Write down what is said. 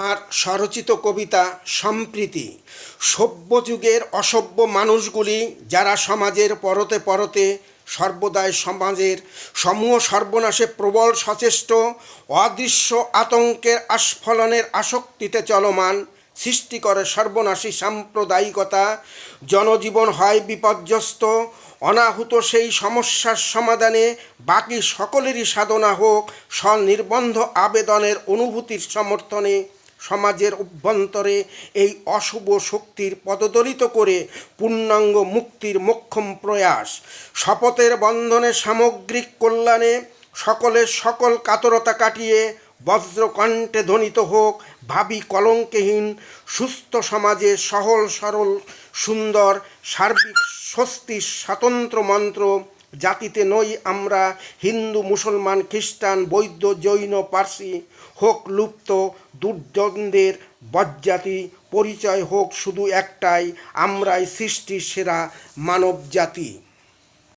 আমার স্বরচিত কবিতা সম্প্রীতি। সভ্য যুগের অসভ্য মানুষগুলি যারা সমাজের পরতে পরতে সর্বদাই সমাজের সমূহ সর্বনাশে প্রবল সচেষ্ট, অদৃশ্য আতঙ্কের আস্ফলনের আসক্তিতে চলমান, সৃষ্টি করে সর্বনাশী সাম্প্রদায়িকতা। জনজীবন হয় বিপর্যস্ত। অনাহুত সেই সমস্যার সমাধানে বাকি সকলেরই সাধনা হোক স্বনির্বন্ধ আবেদনের অনুভূতির সমর্থনে। সমাজের অভ্যন্তরে এই অশুভ শক্তির পদদলিত করে পূর্ণাঙ্গ মুক্তির মোক্ষম প্রয়াস। শপথের বন্ধনে সামগ্রিক কল্যাণে সকলের সকল কাতরতা কাটিয়ে বজ্রকণ্ঠে ধ্বনিত হোক ভাবি কলঙ্কহীন সুস্থ সমাজে সহল সরল সুন্দর সার্বিক স্বস্তির স্বাতন্ত্র মন্ত্র। জাতিতে নই আমরা হিন্দু মুসলমান খ্রিস্টান বৌদ্ধ জৈন পার্সি, হোক লুপ্ত দুর্দ্বন্দ্বের বজ্জাতি, পরিচয় হোক শুধু একটাই, আমরাই সৃষ্টির সেরা মানব জাতি।